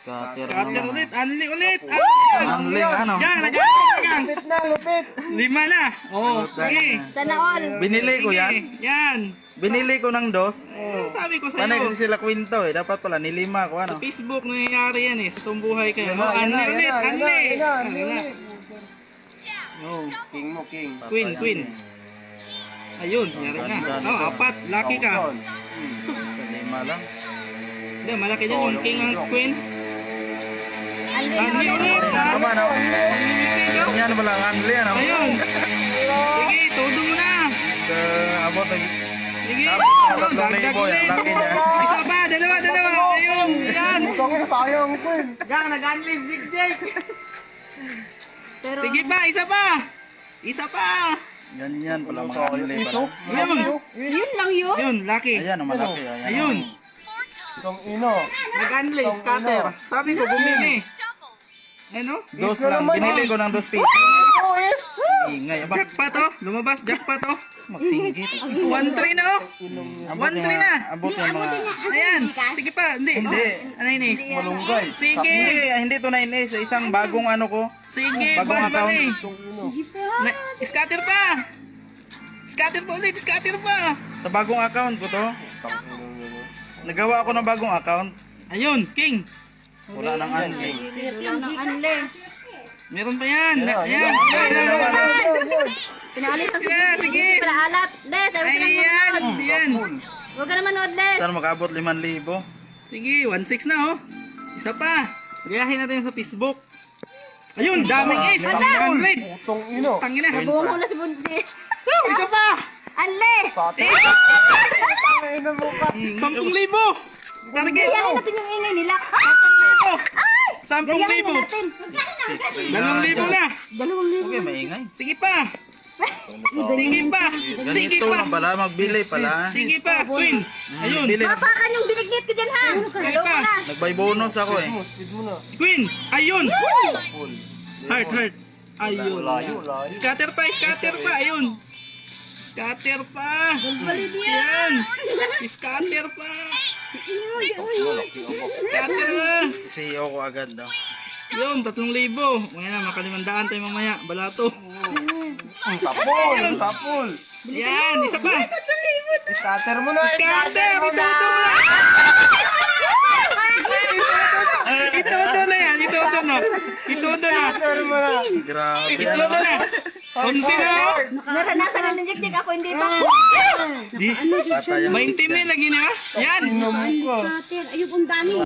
Scatter ulit. Anli ulit. Anli, ano? Yan, nagkagang. Lupit na, lupit. 5 na. Oh, sige. Sana all. Binili ko Sige, yan. Yan. Binili ko ng dos. Sabi ko Panay sa'yo. kasi sila kwento eh. Dapat pala nilima ko ano. Sa Facebook nangyayari yan eh. Sa tumbuhay kayo. Yan na, yan Anli na, ulit. yan na, Anli. yan na, Anli na. Oh. King mo, king. Queen. Ayun, yari na. Oh, 4. Lucky ka. Sus. Lima lang. Hindi, malaki dyan yung king ang queen. Anli Anli ulit. Tama no? Yan pala ang anli ano. Ayun. Sige, todo mo na. Abot na. Sige. Tapos, Dagdag 3,000 ulit. yung laki niya. Isa pa, dalawa. Ayun, yan. Tangin, sayang ko yun. Pero Sige pa, isa pa. Yan pala mga anli pala. Ayun. yun lang yun. Ayun, lucky. Ayan, ang malaki. Ayan. Ayun. Itong ino. Nag-unlay, scatter. Sabi ko, bumili. Ano? Dos Yes, lang. naman, Binili ko ng 2 piso. Ito is. Ingay. Aba, Jackpot oh. Lumabas, jackpot oh. magsinggit. 1-3 na oh. Abot 1-3 yung na. abot yung mga... Ayan. Sige pa. Hindi. Hindi. Ano yun eh? Malunggay. Sige. Hindi to 9S. Isang bagong ano ko. Sige. Bagong account. Bali. Itong ino. Scatter pa. Scatter pa ulit. Scatter pa. Sa bagong account ko to. Nagawa ako ng bagong account. Ayun. King. Wala nang anli. Wala nang anli. Meron pa yan. Ayan, Ayan. ayan. Pinalit ang Yeah, sige. Para alat. De, sabi ko lang Ayan. manood. Ayan. Huwag ka na manood, De. Saan makabot 5,000? Sige. 1-6 na oh. Isa pa. Riyahin natin sa Facebook. Ayun. Daming ace. 100. Itong ino. Tangina. Nabuo mo na si Bunti. Isa pa. Anli! Pati. Tangin na mo ka. 10,000. Target. Gayahin natin yung ingay nila. 10,000. Gayahin na 10,000. natin. 2,000 na. 2,000. Okay, maingay. Sige pa. Sige pa. Sige Ganito pa. lang pala, magbili pala. Sige pa. Queen. Ayun. Bili. Papakan yung binignit ko dyan, ha? Naloko pa. na. Nagbay bonus ako eh. Speed mo na. Queen. Ayun. Full. Heart. Ayun. Layo, layo. Scatter pa. Ayun. Scatter pa. Yan. Scatter pa. Scatter pa. CEO ko agad daw. Yun, 3,000. Ngayon na, makalimandaan tayo mamaya. Balato. Sapul. Yan, isa pa. Scatter mo na. Scatter. Itodo na yan. Itodo na. Scatter mo na. Grabe. Itodo na. 11 na. Naranasan na ng jik-jik ako, hindi pa. Patay ang 20 mil lagi na. Yan. Ino mo ka. Ayun, ang dami.